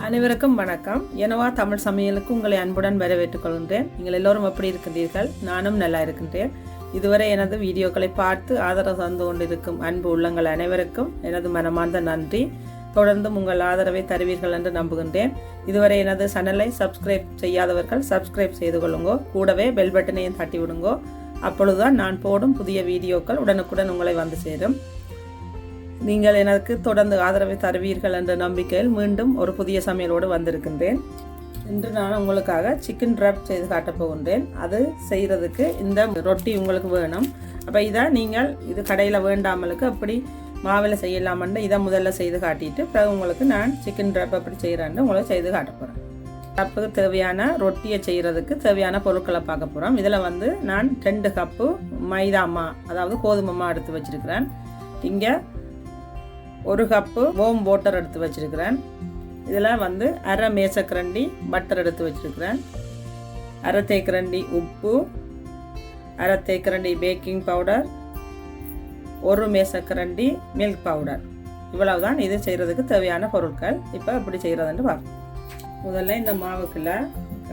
அனைவருக்கும் வணக்கம். எனவா தமிழ் சமையலுக்கு உங்களை அன்புடன் வரவேற்றுக் கொள்கின்றேன். நீங்கள் எல்லோரும் எப்படி இருக்கின்றீர்கள்? நானும் நல்லா இருக்கின்றேன். இதுவரை எனது வீடியோக்களை பார்த்து ஆதரவு தந்து கொண்டிருக்கும் அன்பு உள்ளங்கள் அனைவருக்கும் எனது மனமார்ந்த நன்றி. தொடர்ந்தும் உங்கள் ஆதரவை தருவீர்கள் என்று நம்புகின்றேன். இதுவரை எனது சேனலை சப்ஸ்கிரைப் செய்யாதவர்கள் சப்ஸ்கிரைப் செய்து கொள்ளுங்கோ. கூடவே பெல் பட்டனையும் தட்டி விடுங்கோ. அப்பொழுதுதான் நான் போடும் புதிய வீடியோக்கள் உடனுக்குடன் உங்களை வந்து சேரும். நீங்கள் எனக்கு தொடர்ந்து ஆதரவை தருவீர்கள் என்ற நம்பிக்கையில் மீண்டும் ஒரு புதிய சமையலோடு வந்திருக்கின்றேன். இன்று நான் உங்களுக்காக சிக்கன் ரேப் செய்து காட்டப் போகின்றேன். அது செய்கிறதுக்கு இந்த ரொட்டி உங்களுக்கு வேணும். அப்போ இதை நீங்கள் இது கடையில் வேண்டாமலுக்கு அப்படி மாவில் செய்யலாமன்னு இதை முதல்ல செய்து காட்டிட்டு பிறகு உங்களுக்கு நான் சிக்கன் ரேப் எப்படி செய்கிறேன்னு உங்களுக்கு செய்து காட்ட போகிறேன். ரேப்புக்கு தேவையான ரொட்டியை செய்கிறதுக்கு தேவையான பொருட்களை பார்க்க போகிறோம். இதில் நான் 2 கப்பு மைதா மா அதாவது கோதுமை மா எடுத்து வச்சுருக்கிறேன். இங்கே 1 கப்பு வார்ம் வாட்டர் எடுத்து வச்சிருக்கிறேன். இதில் அரை மேசக்கரண்டி பட்டர் எடுத்து வச்சிருக்கிறேன். அரை தேக்கரண்டி உப்பு, அரை தேக்கரண்டி பேக்கிங் பவுடர், 1 மேசக்கரண்டி மில்க் பவுடர். இவ்வளவுதான் இது செய்கிறதுக்கு தேவையான பொருட்கள். இப்போ எப்படி செய்கிறதுன்னு பார்ப்போம். முதல்ல இந்த மாவுக்குள்ள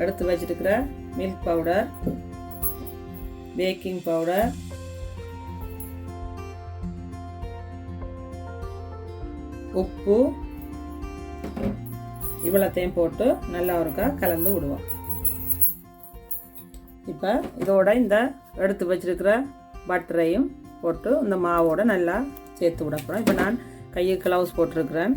எடுத்து வச்சிருக்கிற மில்க் பவுடர், பேக்கிங் பவுடர், உப்பு இவ்வளோத்தையும் போட்டு நல்லா ஒருக்கா கலந்து விடுவோம். இப்போ இதோட இந்த எடுத்து வச்சிருக்கிற பட்டரையும் போட்டு இந்த மாவோட நல்லா சேர்த்து விட போகிறோம். இப்போ நான் கையை க்ளவுஸ் போட்டிருக்கிறேன்.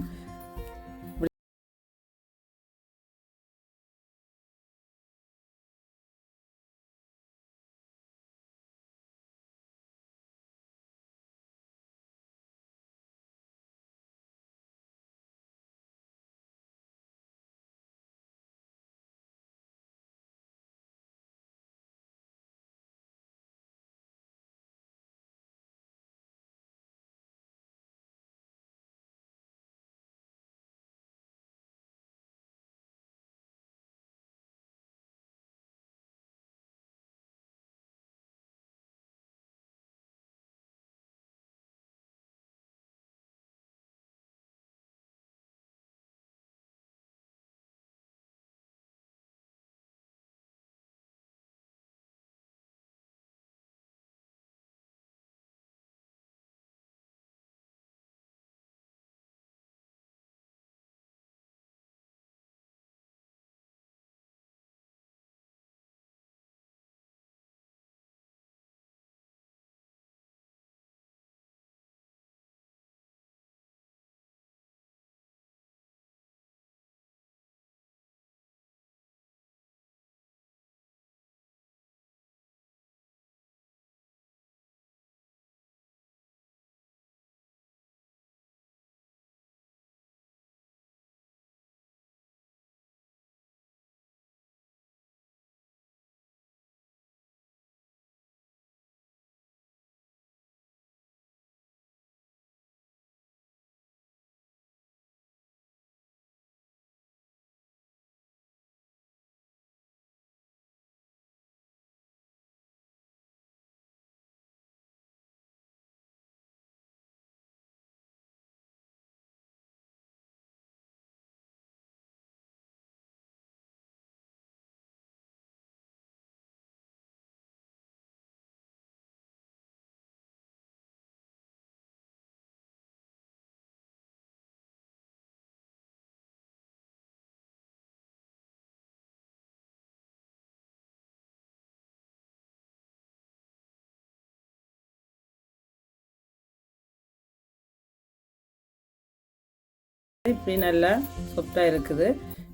இப்படி நல்லா சாஃப்டாக இருக்குது.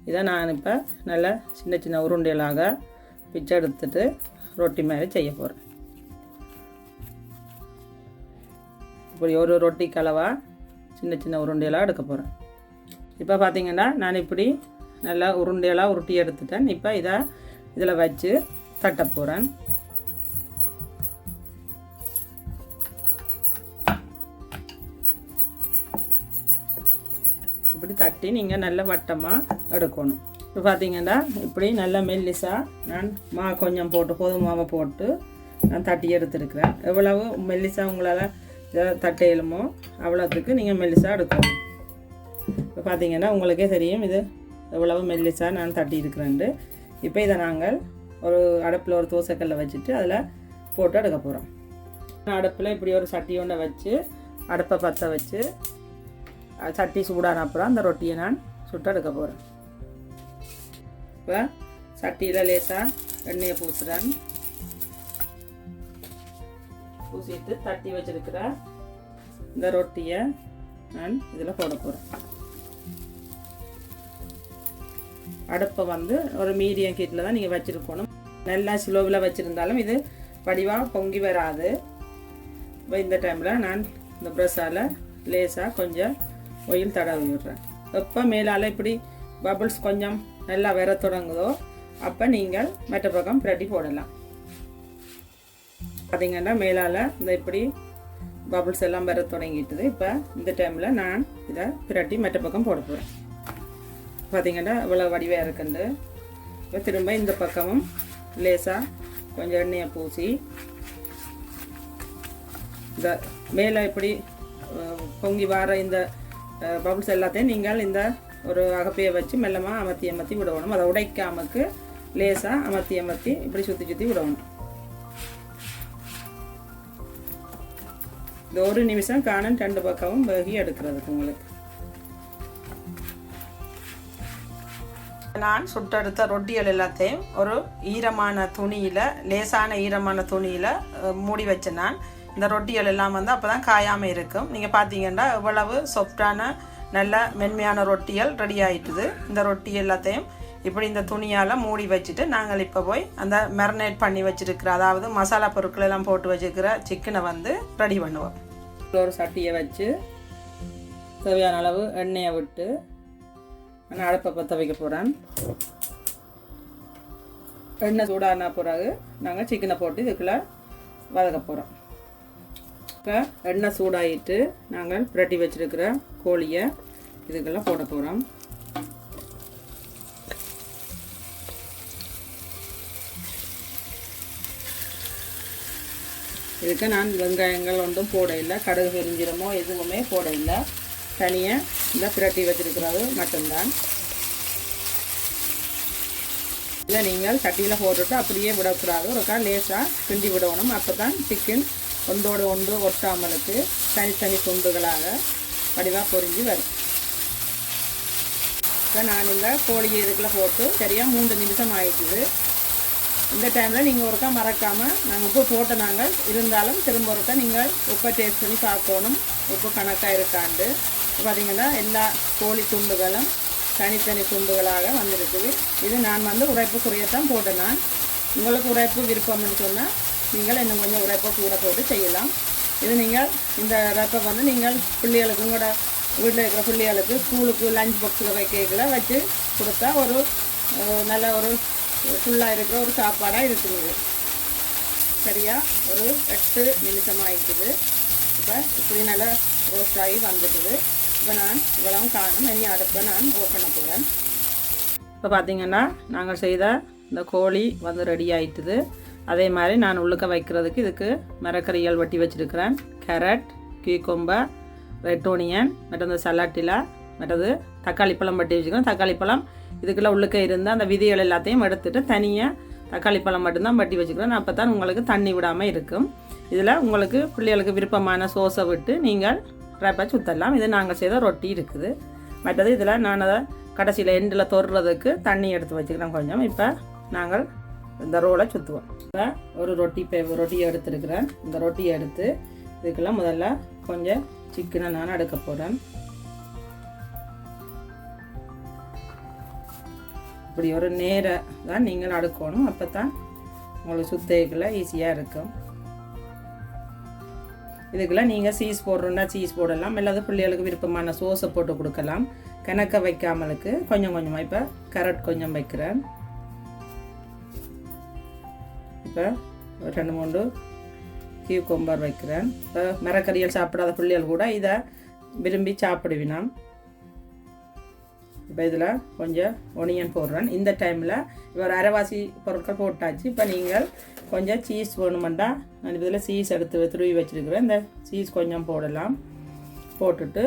இதை நான் இப்போ நல்லா சின்ன சின்ன உருண்டைகளாக பிச்சை எடுத்துட்டு ரொட்டி மாதிரி செய்ய போகிறேன். இப்படி ஒரு ரொட்டி கலவா சின்ன சின்ன உருண்டைகளாக எடுக்க போகிறேன். இப்போ பார்த்திங்கன்னா நான் இப்படி நல்லா உருண்டைகளாக உருட்டி எடுத்துட்டேன். இப்போ இதில் வச்சு தட்ட போகிறேன். இப்படி தட்டி நீங்கள் நல்ல வட்டமாக எடுக்கணும். இப்போ பார்த்தீங்கன்னா இப்படி நல்ல மெல்லிசாக நான் கொஞ்சம் போட்டு கோதுமை மாவை போட்டு நான் தட்டி எடுத்துருக்கிறேன். எவ்வளவு மெல்லிசாக உங்களால் தட்டையிலுமோ அவ்வளோத்துக்கு நீங்கள் மெல்லிசாக எடுக்கணும். இப்போ பார்த்தீங்கன்னா உங்களுக்கே தெரியும் இது எவ்வளவு மெல்லிசாக நான் தட்டி இருக்கிறேன்ட்டு. இப்போ இதை நாங்கள் ஒரு அடுப்பில் ஒரு தோசைக்கல்லை வச்சுட்டு அதில் போட்டு எடுக்க போகிறோம். அடுப்பில் இப்படி ஒரு சட்டி ஒன்றை வச்சு அடுப்பை பற்ற வச்சு சட்டி சூடான அப்புறம் அந்த ரொட்டியை நான் சுட்டு எடுக்க போகிறேன். இப்போ சட்டியில் லேசாக எண்ணெயை பூசுகிறேன். பூசிட்டு தட்டி வச்சிருக்கிற இந்த ரொட்டியை நான் இதில் போட போகிறேன். அடுப்பை ஒரு மீடியம் ஹீட்டில் தான் நீங்கள் வச்சுருக்கணும். நல்லா ஸ்லோவில் வச்சுருந்தாலும் இது வடிவாக பொங்கி வராது. இப்போ இந்த டைமில் நான் இந்த ப்ரெஷ்ஷால் லேசாக கொஞ்சம் ஆயில் தடவி விடுறேன். எப்போ மேலால் இப்படி பபிள்ஸ் கொஞ்சம் நல்லா வர தொடங்குதோ அப்போ நீங்கள் மற்ற பக்கம் பிரட்டி போடலாம். பார்த்தீங்கன்னா மேலால் இந்த இப்படி பபிள்ஸ் எல்லாம் வர தொடங்கிட்டுது. இப்போ இந்த டைமில் நான் இதை பிரட்டி மற்ற பக்கம் போட போகிறேன். பார்த்தீங்கன்னா இவ்வளோ வடிவாக இருக்குண்டு. இப்போ திரும்ப இந்த பக்கமும் லேசாக கொஞ்சம் எண்ணெயை பூசி இந்த மேலே இப்படி பொங்கி வர இந்த பபிள்ஸ் எல்லாத்தையும் நீங்கள் இந்த ஒரு அகப்பையை வச்சு மெல்லமாக அமர்த்தி விடணும். அதை உடைக்காமக்கு லேசாக அமர்த்தி இப்படி சுற்றி விடணும். இந்த ஒரு நிமிஷம் காணும் 2 பக்கமும் வேகி எடுக்கிறதுக்கு உங்களுக்கு. நான் சுட்டெடுத்த ரொட்டிகள் எல்லாத்தையும் ஒரு ஈரமான துணியில் லேசான ஈரமான துணியில் மூடி வச்சேன். நான் இந்த ரொட்டிகள் எல்லாம் அப்போ தான் காயாமல் இருக்கும். நீங்கள் பார்த்தீங்கன்னா இவ்வளவு சாஃப்டான நல்ல மென்மையான ரொட்டிகள் ரெடி ஆகிட்டுது. இந்த ரொட்டி எல்லாத்தையும் இப்படி இந்த துணியால் மூடி வச்சுட்டு நாங்கள் இப்போ போய் அந்த மேரினேட் பண்ணி வச்சுருக்கிற அதாவது மசாலா பொருட்கள் எல்லாம் போட்டு வச்சுருக்கிற சிக்கனை ரெடி பண்ணுவோம். ஒரு சட்டியை வச்சு தேவையான அளவு எண்ணெயை விட்டு நான் அடுப்பை பற்ற வைக்க போகிறேன். எண்ணெய் சூடான பிறகு நாங்கள் சிக்கனை போட்டு இதுக்குள்ளே வதக்க போகிறோம். இப்போ எண்ணெய் சூடாகிட்டு நாங்கள் பிரட்டி வச்சுருக்கிற கோழியை இதுக்கெல்லாம் போட போகிறோம். இதுக்கு நான் வெங்காயங்கள் ஒன்றும் போட இல்லை, கடுகு பெருஞ்சீரமோ எதுவுமே போட இல்லை. தனியாக இந்த பிரட்டி வச்சுருக்கிறது மட்டும்தான். இல்லை நீங்கள் சட்டியில் போட்டுட்டு அப்படியே விடக்கூடாது, ஒருக்கா லேசாக கிண்டி விடணும். அப்போ தான் சிக்கன் ஒன்றோடு ஒன்று ஒட்டாமலுக்கு தனித்தனி துண்டுகளாக வடிவாக பொரிஞ்சு வரும். இப்போ நான் இந்த கோழியை இதுக்குள்ளே போட்டு சரியாக 3 நிமிஷம் ஆகிடுது. இந்த டைமில் நீங்கள் ஒருக்கா மறக்காமல் நாங்கள் உப்பு போட்டு நாங்கள் இருந்தாலும் திரும்ப ஒருக்கா நீங்கள் உப்பை டேஸ்ட் பண்ணி பார்க்கணும் உப்பு கணக்காக இருக்காண்டு. பார்த்திங்கன்னா எல்லா கோழி துண்டுகளும் தனித்தனி துண்டுகளாக வந்திருக்குது. இது நான் உரைப்பு குறையத்தான் போட்டேன். நான் உங்களுக்கு உரைப்பு விருப்பம்னு சொன்னால் நீங்கள் இன்னும் கொஞ்சம் உரைப்பை கூட போட்டு செய்யலாம். இது நீங்கள் இந்த ரப்பை நீங்கள் பிள்ளைகளுக்கு உங்களோட வீட்டில் இருக்கிற பிள்ளைகளுக்கு ஸ்கூலுக்கு லஞ்ச் பாக்ஸில் வைக்கல வச்சு கொடுத்தா ஒரு நல்ல ஒரு ஃபுல்லாக இருக்கிற ஒரு சாப்பாடாக இருக்குது. சரியாக ஒரு 8 நிமிஷம் ஆகிட்டுது. இப்போ இப்படி நல்லா ரோஸ்ட் ஆகி வந்துட்டுது. இப்போ நான் இவ்வளவும் காணும் இனி அடுப்பை நான் ஓப்பன் பண்ண போகிறேன். இப்போ பார்த்திங்கன்னா நாங்கள் செய்த இந்த கோழி ரெடி ஆகிட்டுது. அதே மாதிரி நான் உள்ளுக்க வைக்கிறதுக்கு இதுக்கு மரக்கறிகள் வெட்டி வச்சுருக்கிறேன். கேரட், கியூக்கம்பர், ரெட் ஓனியன், மற்றது சலாட்டிலா, மற்றது தக்காளி பழம் வெட்டி வச்சுக்கிறேன். தக்காளி பழம் இதுக்குள்ளே உள்ளுக்க இருந்து அந்த விதிகள் எல்லாத்தையும் எடுத்துகிட்டு தனியாக தக்காளி பழம் மட்டும்தான் வெட்டி வச்சுக்கிறேன். அப்போ தான் உங்களுக்கு தண்ணி விடாமல் இருக்கும். இதில் உங்களுக்கு பிள்ளைகளுக்கு விருப்பமான சோஸை விட்டு நீங்கள் ரப்பை சுற்றலாம். இது நாங்கள் செய்த ரொட்டி இருக்குது. மற்றது இதில் நான் அதை கடைசியில் எண்டில் தொடுறதுக்கு தண்ணி எடுத்து வச்சுக்கிறேன் கொஞ்சம். இப்போ நாங்கள் இந்த ரோலை சுற்றுவோம். இப்போ ஒரு ரொட்டியை எடுத்துருக்கிறேன். இந்த ரொட்டியை எடுத்து இதுக்கெல்லாம் முதல்ல கொஞ்சம் சிக்கனை நான் எடுக்க போகிறேன். இப்படி ஒரு நேராக தான் நீங்கள் அடுக்கணும். அப்போ தான் உங்களுக்கு சுத்தக்குள்ள ஈஸியாக இருக்கும். இதுக்கெல்லாம் நீங்கள் சீஸ் போடுறோன்னா சீஸ் போடலாம், இல்லாத பிள்ளைகளுக்கு விருப்பமான சோஸை போட்டு கொடுக்கலாம். கணக்க வைக்காமலுக்கு கொஞ்சம் கொஞ்சமாக இப்போ கேரட் கொஞ்சம் வைக்கிறேன். இப்போ 2-3 கியூக்கம்பர் வைக்கிறேன். இப்போ மரக்கறிகள் சாப்பிடாத பிள்ளைகள் கூட இதை விரும்பி சாப்பிடுவினாம். இப்போ இதில் கொஞ்சம் ஒனியன் போடுறேன். இந்த டைமில் இப்போ ஒரு அரைவாசி பொருட்கள் போட்டாச்சு. இப்போ நீங்கள் கொஞ்சம் சீஸ் வேணுமெண்டா நான் இதில் சீஸ் எடுத்து துருவி வச்சுருக்கிறேன். இந்த சீஸ் கொஞ்சம் போடலாம். போட்டுட்டு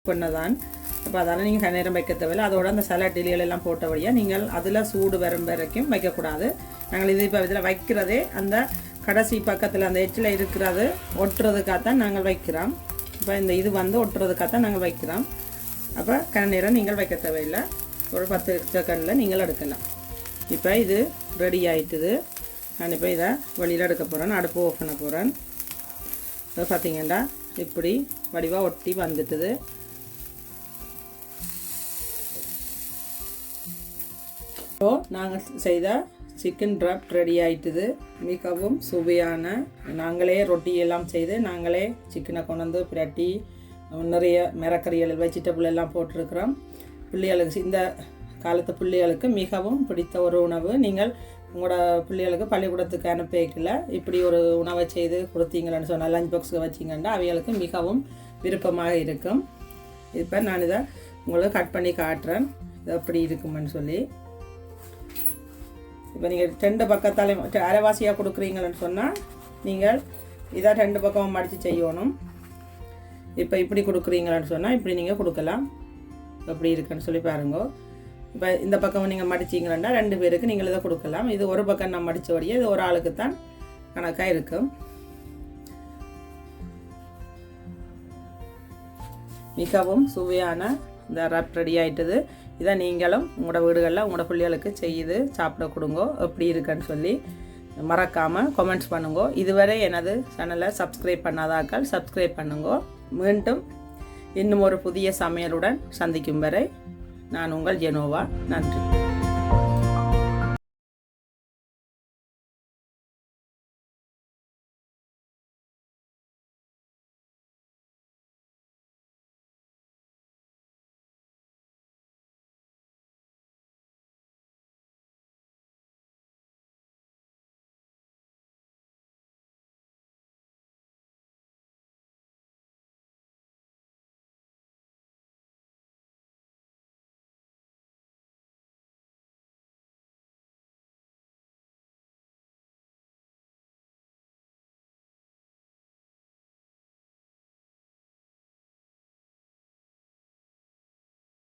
பண்ணதான். அப்போ அதனால் நீங்கள் நேரம் வைக்க தேவையில்லை. அதோட அந்த சலாட் இலைகளெல்லாம் போட்டபடியாக நீங்கள் அதில் சூடு வரும் வரைக்கும் வைக்கக்கூடாது. நாங்கள் இது இப்போ இதில் வைக்கிறதே அந்த கடைசி பக்கத்தில் அந்த எச்சில் இருக்கிறது ஒட்டுறதுக்காகத்தான் நாங்கள் வைக்கிறோம். இப்போ இந்த இது வந்து ஒட்டுறதுக்காகத்தான் நாங்கள் வைக்கிறோம். அப்போ நேரம் நீங்கள் வைக்க தேவையில்லை. ஒரு 10 செகண்டில் நீங்கள் எடுக்கலாம். இப்போ இது ரெடி ஆகிட்டுது. நான் இப்போ இதை வெளியில் எடுக்க போகிறேன். அடுப்பு ஆஃப் பண்ண போகிறேன். இப்போ பார்த்தீங்கன்னா இப்படி வடிவாக ஒட்டி வந்துட்டுது. இப்போ நாங்கள் செய்த சிக்கன் ட்ராப் ரெடி ஆகிட்டுது. மிகவும் சுவையான, நாங்களே ரொட்டி எல்லாம் செய்து நாங்களே சிக்கனை கொண்டு வந்து பிரட்டி நிறைய மரக்கறிகள் வெஜிடபிள் எல்லாம் போட்டிருக்கிறோம். பிள்ளைகளுக்கு இந்த காலத்து பிள்ளைகளுக்கு மிகவும் பிடித்த ஒரு உணவு. நீங்கள் உங்களோட பிள்ளைகளுக்கு பள்ளிக்கூடத்துக்கு அனுப்பிக்கல இப்படி ஒரு உணவை செய்து கொடுத்தீங்கன்னு சொன்னால் லஞ்ச் பாக்ஸுக்கு வச்சிங்கன்னா அவைகளுக்கு மிகவும் விருப்பமாக இருக்கும். இப்போ நான் இதை உங்களுக்கு கட் பண்ணி காட்டுறேன் இது எப்படி இருக்குமென்னு சொல்லி. இப்போ நீங்கள் 2 பக்கத்தாலே அரைவாசியாக கொடுக்குறீங்கன்னு சொன்னால் நீங்கள் இதை 2 பக்கமும் மடித்து செய்யணும். இப்போ இப்படி கொடுக்குறீங்கன்னு சொன்னால் இப்படி நீங்கள் கொடுக்கலாம். எப்படி இருக்குன்னு சொல்லி பாருங்க. இப்போ இந்த பக்கம் நீங்கள் மடிச்சிங்கன்னா 2 பேருக்கு நீங்கள் இதை கொடுக்கலாம். இது ஒரு பக்கம் நான் மடித்தபடியே இது ஒரு ஆளுக்கு தான் கணக்காக இருக்கும். மிகவும் சுவையான இந்த ரப் ரெடி ஆகிட்டது. இதை நீங்களும் உங்களோட வீடுகளில் உங்களோட பிள்ளைகளுக்கு செய்து சாப்பிட கொடுங்க. எப்படி இருக்குன்னு சொல்லி மறக்காமல் கமெண்ட்ஸ் பண்ணுங்க. இதுவரை எனது சேனலை சப்ஸ்கிரைப் பண்ணாதாக்கள் சப்ஸ்கிரைப் பண்ணுங்க. மீண்டும் இன்னும் ஒரு புதிய சமையலுடன் சந்திக்கும் வரை நான் உங்கள் ஜெனோவா. நன்றி.